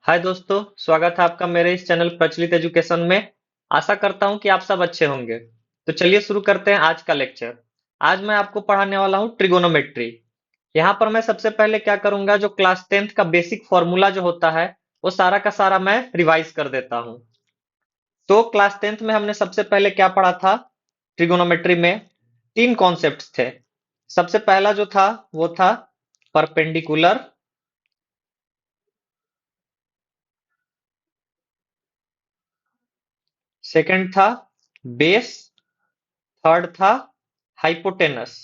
हाय दोस्तों, स्वागत है आपका मेरे इस चैनल प्रचलित एजुकेशन में। आशा करता हूं कि आप सब अच्छे होंगे। तो चलिए शुरू करते हैं आज का लेक्चर। आज मैं आपको पढ़ाने वाला हूं ट्रिगोनोमेट्री। यहाँ पर मैं सबसे पहले क्या करूंगा, जो क्लास 10th का बेसिक फॉर्मूला जो होता है वो सारा का सारा मैं रिवाइज कर देता हूं। तो क्लास 10th में हमने सबसे पहले क्या पढ़ा था? ट्रिगोनोमेट्री में तीन कॉन्सेप्ट्स थे। सबसे पहला जो था वो था परपेंडिकुलर। सेकंड था बेस। थर्ड था हाइपोटेनस।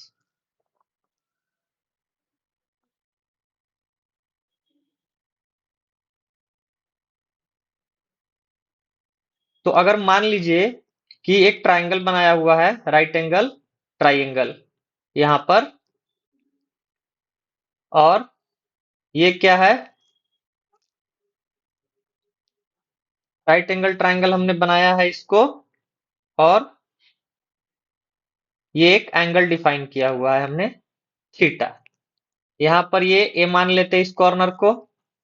तो अगर मान लीजिए कि एक ट्रायंगल बनाया हुआ है, राइट एंगल ट्रायंगल यहां पर, और ये क्या है? राइट एंगल ट्रायंगल हमने बनाया है इसको, और ये एक एंगल डिफाइन किया हुआ है हमने, थीटा। यहां पर ये ए मान लेते हैं इस कॉर्नर को,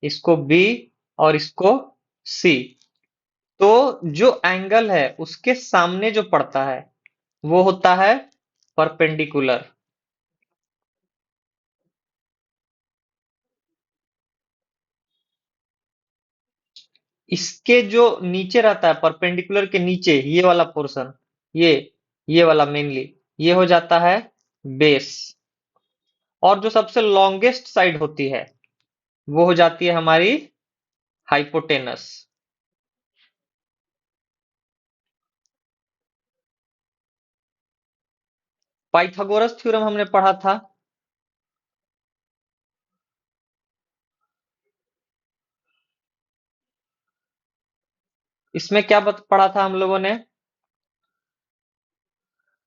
इसको बी और इसको सी। तो जो एंगल है उसके सामने जो पड़ता है वो होता है परपेंडिकुलर। इसके जो नीचे रहता है, परपेंडिकुलर के नीचे ये वाला पोर्शन, ये ये वाला मेनली, ये हो जाता है बेस। और जो सबसे लॉन्गेस्ट साइड होती है वो हो जाती है हमारी हाइपोटेनस। पाइथागोरस थ्योरम हमने पढ़ा था। इसमें क्या पढ़ा था हम लोगों ने?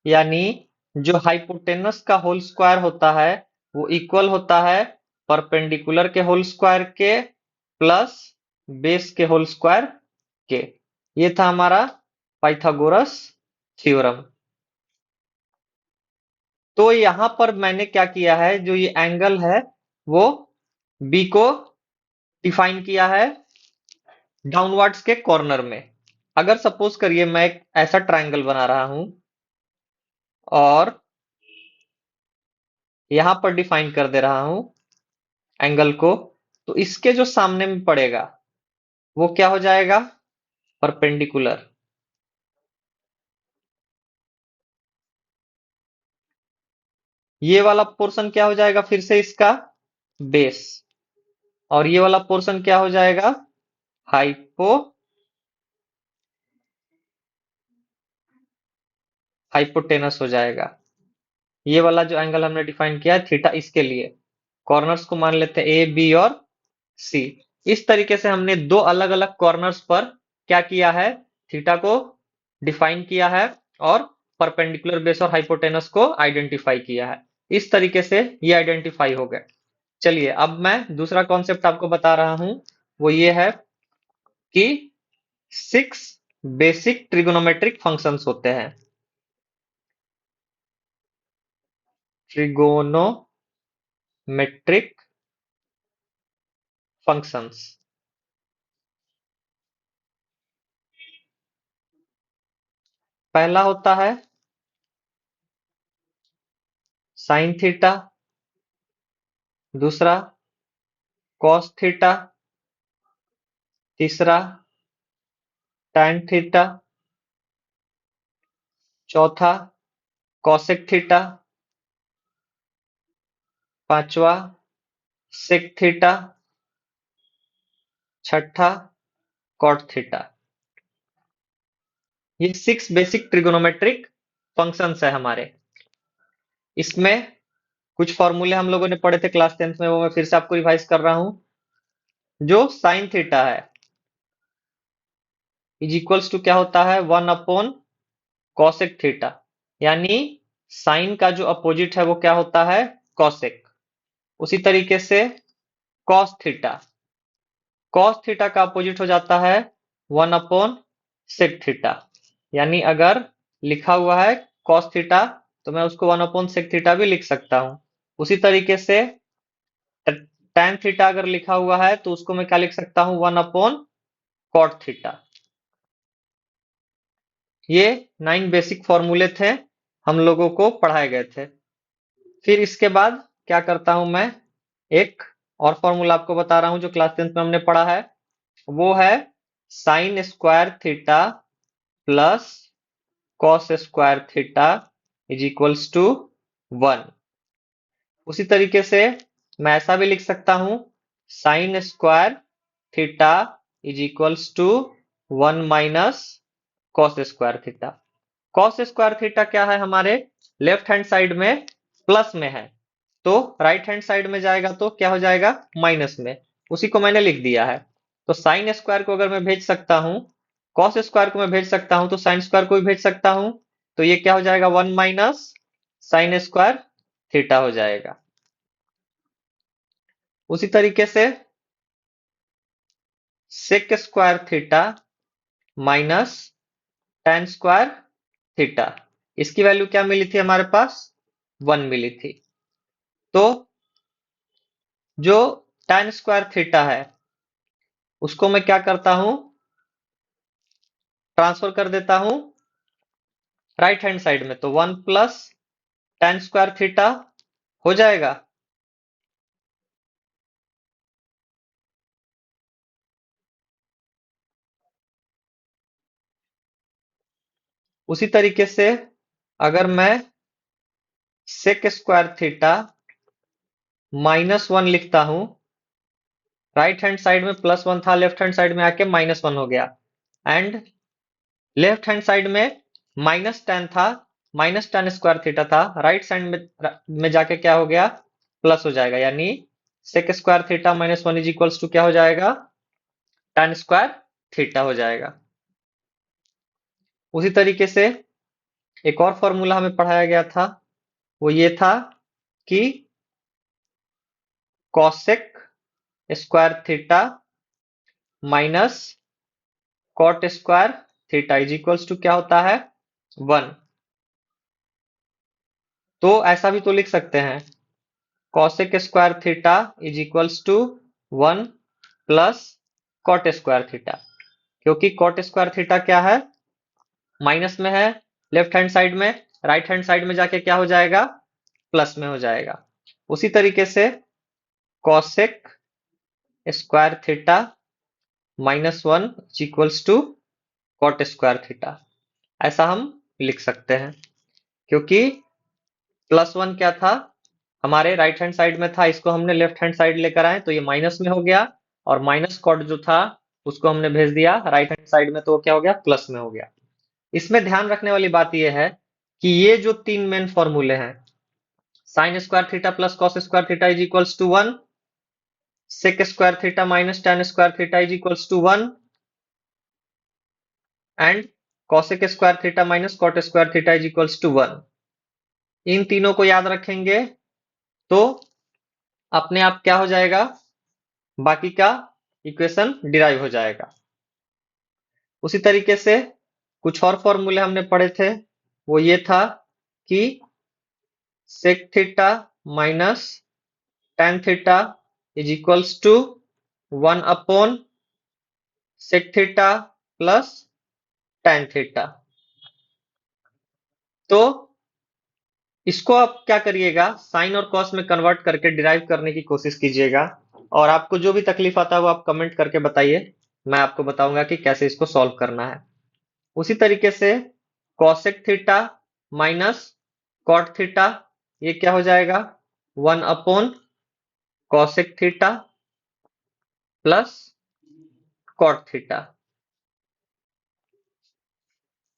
यानी जो हाइपोटेनस का होल स्क्वायर होता है वो इक्वल होता है परपेंडिकुलर के होल स्क्वायर के प्लस बेस के होल स्क्वायर के। ये था हमारा पाइथागोरस थ्योरम। तो यहां पर मैंने क्या किया है, जो ये एंगल है वो बी को डिफाइन किया है डाउनवर्ड्स के कॉर्नर में। अगर सपोज करिए मैं एक ऐसा ट्रायंगल बना रहा हूं और यहां पर डिफाइन कर दे रहा हूं एंगल को, तो इसके जो सामने में पड़ेगा वो क्या हो जाएगा? परपेंडिकुलर। ये वाला पोर्शन क्या हो जाएगा फिर से इसका? बेस। और ये वाला पोर्शन क्या हो जाएगा? हाइपोटेनस हो जाएगा। ये वाला जो एंगल हमने डिफाइन किया है थीटा, इसके लिए कॉर्नर्स को मान लेते हैं ए बी और सी। इस तरीके से हमने दो अलग अलग कॉर्नर्स पर क्या किया है, थीटा को डिफाइन किया है और परपेंडिकुलर बेस और हाइपोटेनस को आइडेंटिफाई किया है। इस तरीके से ये आइडेंटिफाई हो गए। चलिए अब मैं दूसरा कॉन्सेप्ट आपको बता रहा हूं। वो ये है कि 6 बेसिक ट्रिगोनोमेट्रिक फंक्शंस होते हैं। Trigonometric functions. पहला होता है साइन थीटा, दूसरा कॉस थीटा, तीसरा टैन थीटा, चौथा कॉसेक थीटा, पांचवा सेक थीटा, छठा कॉट थीटा। ये 6 बेसिक ट्रिगोनोमेट्रिक फंक्शंस है हमारे। इसमें कुछ फॉर्मूले हम लोगों ने पढ़े थे क्लास 10th में, वो मैं फिर से आपको रिवाइज कर रहा हूं। जो साइन थीटा है इज इक्वल्स टू क्या होता है, 1 अपॉन कॉसेक थीटा। यानी साइन का जो अपोजिट है वो क्या होता है, कॉसेक। उसी तरीके से कॉस थीटा, कॉस थीटा का अपोजिट हो जाता है 1 अपॉन सेक थीटा। यानी अगर लिखा हुआ है कॉस थीटा तो मैं उसको 1 अपॉन सेक थीटा भी लिख सकता हूं। उसी तरीके से tan थीटा अगर लिखा हुआ है तो उसको मैं क्या लिख सकता हूं, 1 अपॉन cot थीटा। ये 9 बेसिक फॉर्मूले थे, हम लोगों को पढ़ाए गए थे। फिर इसके बाद क्या करता हूं मैं, एक और फॉर्मूला आपको बता रहा हूं जो क्लास 10th में हमने पढ़ा है, वो है sine square theta plus cos square theta is equals to 1। उसी तरीके से मैं ऐसा भी लिख सकता हूं, sine square theta is equals to 1 - cos square theta. Cos square theta क्या है, हमारे लेफ्ट हैंड साइड में प्लस में है, तो राइट हैंड साइड में जाएगा तो क्या हो जाएगा, माइनस में। उसी को मैंने लिख दिया है। तो साइन स्क्वायर को अगर मैं भेज सकता हूं, कॉस स्क्वायर को मैं भेज सकता हूं, तो साइन स्क्वायर को भी भेज सकता हूं। तो ये क्या हो जाएगा, 1 - साइन स्क्वायर थीटा हो जाएगा। उसी तरीके से sec square theta minus tan square theta, इसकी वैल्यू क्या मिली थी हमारे पास, 1 मिली थी। तो जो tan स्क्वायर थीटा है उसको मैं क्या करता हूं, ट्रांसफर कर देता हूं राइट हैंड साइड में, तो 1 प्लस tan स्क्वायर थीटा हो जाएगा। उसी तरीके से अगर मैं सेक स्क्वायर थीटा -1 लिखता हूं, राइट हैंड साइड में +1 था, लेफ्ट हैंड साइड में आके -1 हो गया, एंड लेफ्ट हैंड साइड में माइनस टेन था, माइनस टेन स्क्वायर थीटा था, राइट साइड में जाके क्या हो गया, प्लस हो जाएगा, यानी sec square theta -1 is equals to क्या हो जाएगा, टेन स्क्वायर थीटा हो जाएगा। उसी तरीके से एक और फॉर्मूला हमें पढ़ाया गया था, वो ये था कि cosec square theta minus cot square theta is equals to क्या होता है, 1। तो ऐसा भी तो लिख सकते हैं, cosec square theta is equals to 1 plus cot square theta, क्योंकि कॉट स्क्वायर थीटा क्या है, माइनस में है लेफ्ट हैंड साइड में, राइट हैंड साइड में जाके क्या हो जाएगा, प्लस में हो जाएगा। उसी तरीके से cosec square theta -1 equals to cot square theta, ऐसा हम लिख सकते हैं, क्योंकि +1 क्या था, हमारे राइट हैंड साइड में था, इसको हमने लेफ्ट हैंड साइड लेकर आए तो ये माइनस में हो गया, और माइनस कॉट जो था उसको हमने भेज दिया राइट हैंड साइड में, तो वो क्या हो गया, प्लस में हो गया। इसमें ध्यान रखने वाली बात यह है कि ये जो तीन मेन फॉर्मूले हैं, sine square theta plus cos square theta is equals to 1, sec square theta minus tan square theta is equals to 1, and cosec square theta minus cot square theta is equals to 1, इन तीनों को याद रखेंगे तो अपने आप क्या हो जाएगा, बाकी का इक्वेशन डिराइव हो जाएगा। उसी तरीके से कुछ और फॉर्मूले हमने पढ़े थे, वो ये था कि sec theta minus tan theta is equals to 1 upon sec theta plus tan theta. तो इसको आप क्या करिएगा, साइन और कॉस में कन्वर्ट करके डिराइव करने की कोशिश कीजिएगा, और आपको जो भी तकलीफ आता है वो आप कमेंट करके बताइए, मैं आपको बताऊंगा कि कैसे इसको सॉल्व करना है। उसी तरीके से cosec theta minus cot theta, ये क्या हो जाएगा, 1 upon cosec theta plus cot theta.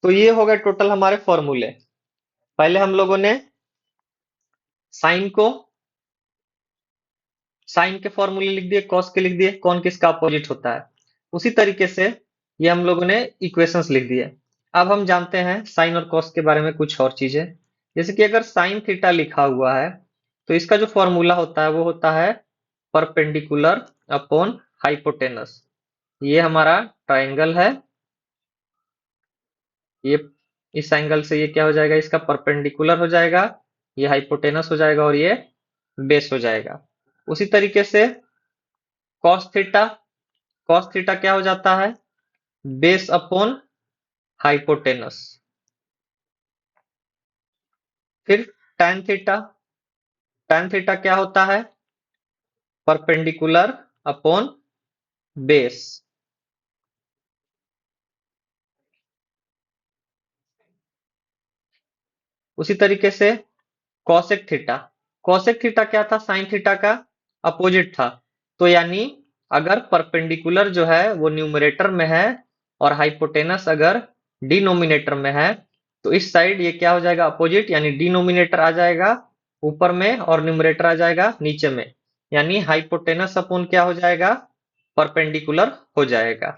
तो ये हो गए टोटल हमारे फॉर्मूले। पहले हम लोगों ने साइन को, साइन के फॉर्मूले लिख दिए, कॉस के लिख दिए, कौन किसका अपोजिट होता है। उसी तरीके से ये हम लोगों ने इक्वेशंस लिख दिए। अब हम जानते हैं साइन और कॉस के बारे में कुछ और चीजें, जैसे कि अगर साइन थीटा लिखा हुआ है तो इसका जो फॉर्मूला होता है वो होता है परपेंडिकुलर अपॉन हाइपोटेनस। ये हमारा ट्राइंगल है, ये इस एंगल से ये क्या हो जाएगा, इसका परपेंडिकुलर हो जाएगा, ये हाइपोटेनस हो जाएगा और ये बेस हो जाएगा। उसी तरीके से कॉस थीटा, कॉस थीटा क्या हो जाता है? Base upon hypotenuse. फिर tan थीटा, tan थीटा क्या होता है? Perpendicular upon base. उसी तरीके से कॉसेक थीटा, कॉसेक थीटा क्या था? साइन थीटा का अपोजिट था। तो यानी अगर परपेंडिकुलर जो है वो न्यूमरेटर में है और हाइपोटेनस अगर डिनोमिनेटर में है, तो इस साइड ये क्या हो जाएगा? अपोजिट, यानी डिनोमिनेटर आ जाएगा ऊपर में और न्यूमरेटर आ जाएगा नीचे में, यानी हाइपोटेनस अपॉन क्या हो जाएगा? परपेंडिकुलर हो जाएगा।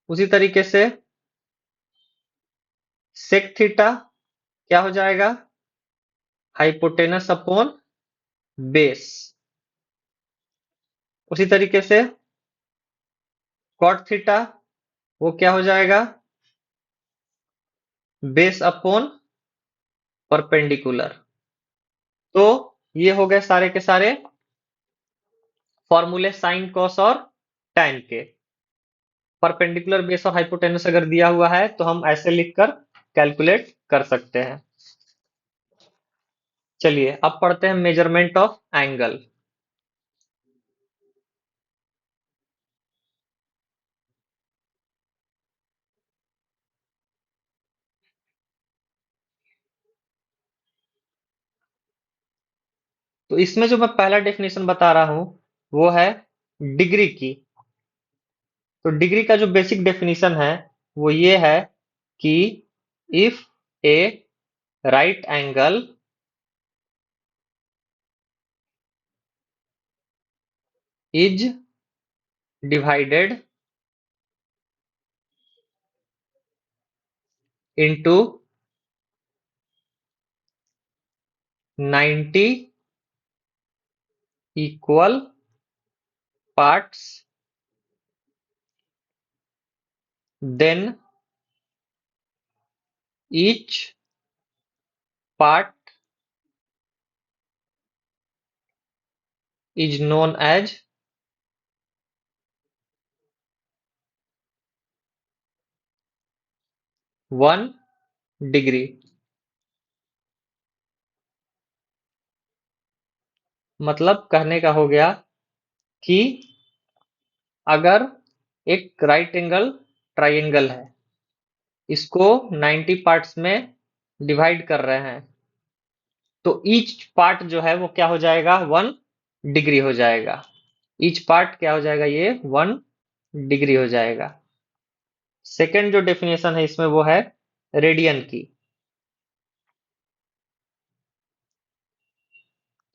उसी तरीके से सेक थीटा क्या हो जाएगा? Hypotenuse upon base. उसी तरीके से कॉट थीटा वो क्या हो जाएगा? Base upon perpendicular. तो ये हो गए सारे के सारे फॉर्मूले साइन कॉस और टैन के। परपेंडिकुलर बेस और हाइपोटेनस अगर दिया हुआ है तो हम ऐसे लिखकर कैलकुलेट कर सकते हैं। चलिए अब पढ़ते हैं मेजरमेंट ऑफ एंगल। तो इसमें जो मैं पहला डेफिनेशन बता रहा हूं वो है डिग्री की। तो डिग्री का जो बेसिक डेफिनेशन है वो ये है कि if A right angle is divided into 90 equal parts, then each part is known as 1 degree. मतलब कहने का हो गया कि अगर एक राइट एंगल ट्राइंगल है, इसको 90 पार्ट्स में डिवाइड कर रहे हैं, तो ईच पार्ट जो है वो क्या हो जाएगा? 1 डिग्री हो जाएगा। ईच पार्ट क्या हो जाएगा? ये 1 डिग्री हो जाएगा। सेकेंड जो डेफिनेशन है इसमें वो है रेडियन की।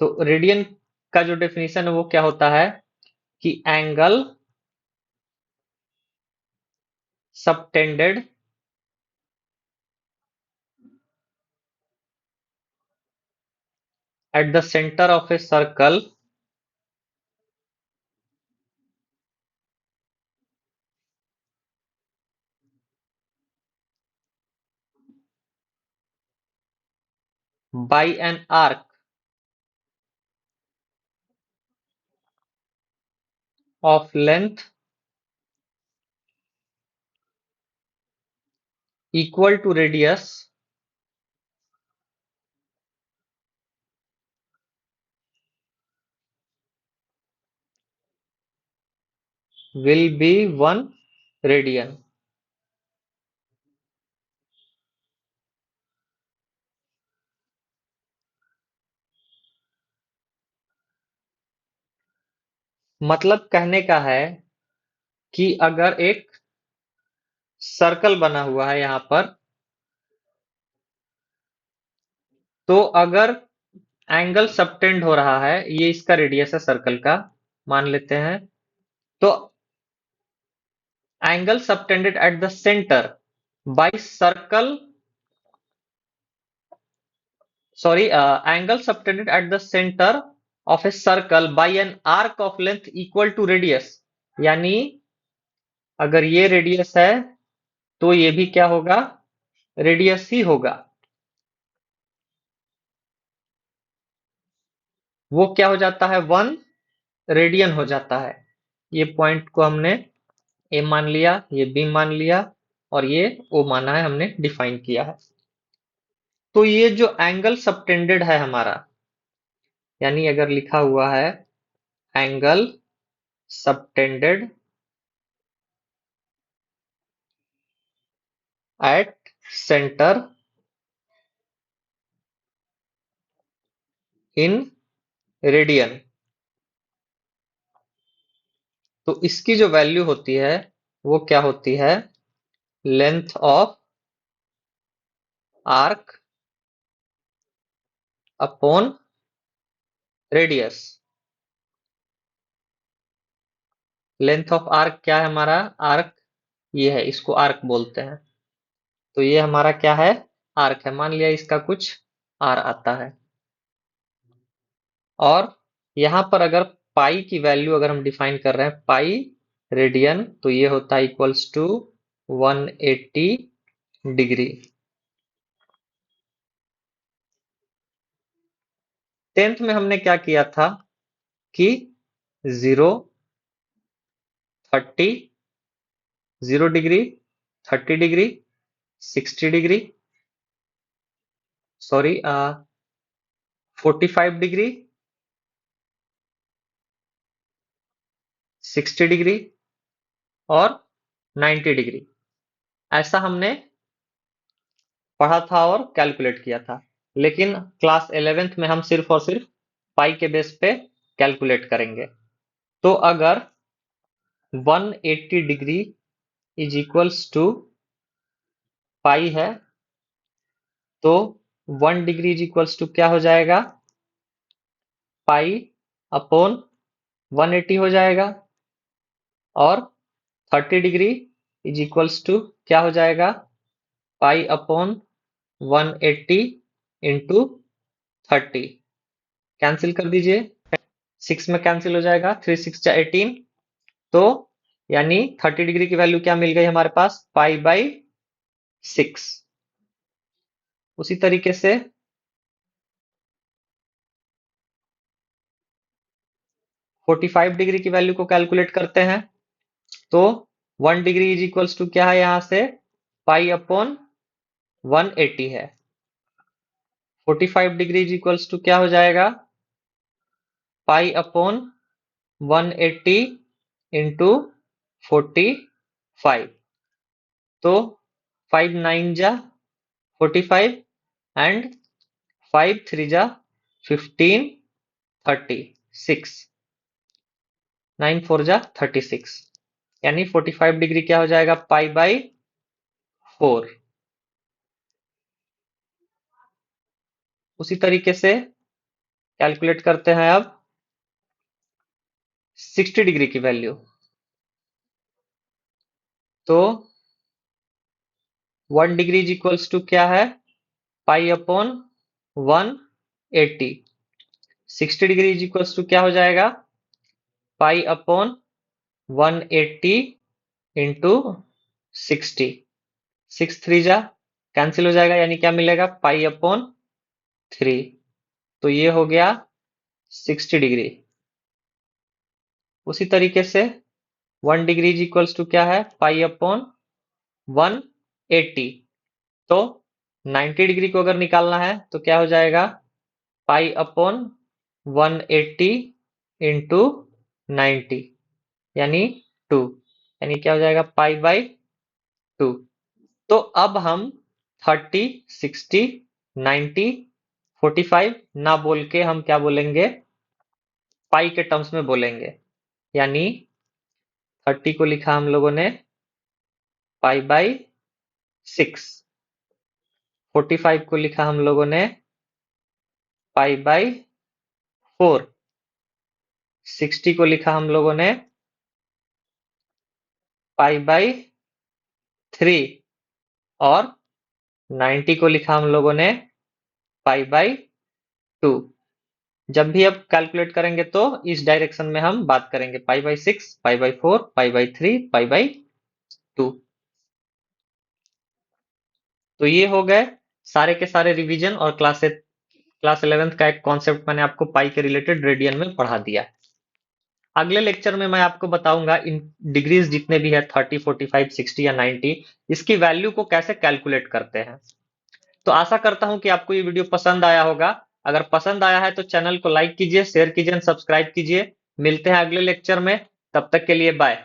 तो रेडियन का जो डेफिनेशन है वो क्या होता है कि angle subtended at the center of a circle by an arc of length equal to radius will be 1 radian। मतलब कहने का है कि अगर एक सर्कल बना हुआ है यहां पर, तो अगर एंगल सबटेंड हो रहा है, ये इसका रेडियस है सर्कल का, मान लेते हैं, तो angle subtended at the centre by circle, sorry, angle subtended at the center of a circle by an arc of length equal to radius। यानी अगर ये रेडियस है तो ये भी क्या होगा? रेडियस ही होगा। वो क्या हो जाता है? 1 रेडियन हो जाता है। ये पॉइंट को हमने ए मान लिया, ये बी मान लिया और ये ओ माना है, हमने डिफाइन किया है। तो ये जो एंगल सबटेंडेड है हमारा, यानी अगर लिखा हुआ है angle subtended at centre in radian, तो इसकी जो वैल्यू होती है वो क्या होती है, length of arc upon radius. Length of arc क्या है हमारा, आर्क ये है, इसको आर्क बोलते हैं। तो ये हमारा क्या है, आर्क है। मान लिया इसका कुछ आर आता है, और यहां पर अगर पाई की वैल्यू अगर हम डिफाइन कर रहे हैं पाई रेडियन, तो ये होता है इक्वल्स टू 180 डिग्री। 10th में हमने क्या किया था कि 0, 30, 0 degree, 30 degree, 60 degree, sorry 45 degree, 60 degree और 90 डिग्री, ऐसा हमने पढ़ा था और कैलकुलेट किया था। लेकिन क्लास 11th में हम सिर्फ और सिर्फ पाई के बेस पे कैलकुलेट करेंगे। तो अगर 180 डिग्री इज इक्वल्स टू पाई है, तो 1 डिग्री इज इक्वल्स टू क्या हो जाएगा, पाई अपॉन 180 हो जाएगा, और 30 डिग्री इज इक्वल्स टू क्या हो जाएगा, पाई अपॉन 180 इंटू 30। कैंसिल कर दीजिए, 6 में कैंसिल हो जाएगा, 3 6 जा 18। तो यानी 30 डिग्री की वैल्यू क्या मिल गई हमारे पास, पाई बाई 6। उसी तरीके से 45 डिग्री की वैल्यू को कैलकुलेट करते हैं। तो 1 डिग्री इज इक्वल्स टू क्या है, यहां से पाई अपॉन 180 है। 45 डिग्री इज इक्वल्स टू क्या हो जाएगा, पाई अपॉन 180 इंटू 45। तो 5 9 जा 45 एंड 5 3 जा 15, 36, 9 4 जा 36, यानी 45 डिग्री क्या हो जाएगा, पाई बाई 4। उसी तरीके से कैलकुलेट करते हैं अब 60 डिग्री की वैल्यू। तो 1 डिग्री इज इक्वल्स टू क्या है, pi upon 180। 60 degree is equals to क्या हो जाएगा, पाई अपॉन 180 इंटू 60। 6 3 जा कैंसिल हो जाएगा, यानी क्या मिलेगा, पाई अपॉन 3। तो ये हो गया 60 डिग्री। उसी तरीके से 1 डिग्री इज इक्वल्स टू क्या है, पाई अपॉन 180। तो 90 डिग्री को अगर निकालना है तो क्या हो जाएगा, पाई अपॉन 180 इंटू 90, यानी 2, यानी क्या हो जाएगा, पाई बाई 2। तो अब हम 30, 60, 90, 45 ना बोल के हम क्या बोलेंगे, पाई के टर्म्स में बोलेंगे। यानी 30 को लिखा हम लोगों ने पाई बाई 6, 45 को लिखा हम लोगों ने पाई बाई 4, 60 को लिखा हम लोगों ने पाई बाई 3, और 90 को लिखा हम लोगों ने पाई बाई 2। जब भी अब कैलकुलेट करेंगे तो इस डायरेक्शन में हम बात करेंगे, pi by 6, pi by 4, pi by 3, pi by 2। तो ये हो गए सारे के सारे रिवीजन, और क्लास 11th का एक कॉन्सेप्ट मैंने आपको पाई के रिलेटेड रेडियन में पढ़ा दिया। अगले लेक्चर में मैं आपको बताऊंगा इन डिग्रीज जितने भी है 30, 45, 60 या 90, इसकी वैल्यू को कैसे कैलकुलेट करते हैं। तो आशा करता हूं कि आपको ये वीडियो पसंद आया होगा। अगर पसंद आया है तो चैनल को लाइक कीजिए, शेयर कीजिए, सब्सक्राइब कीजिए। मिलते हैं अगले लेक्चर में, तब तक के लिए बाय।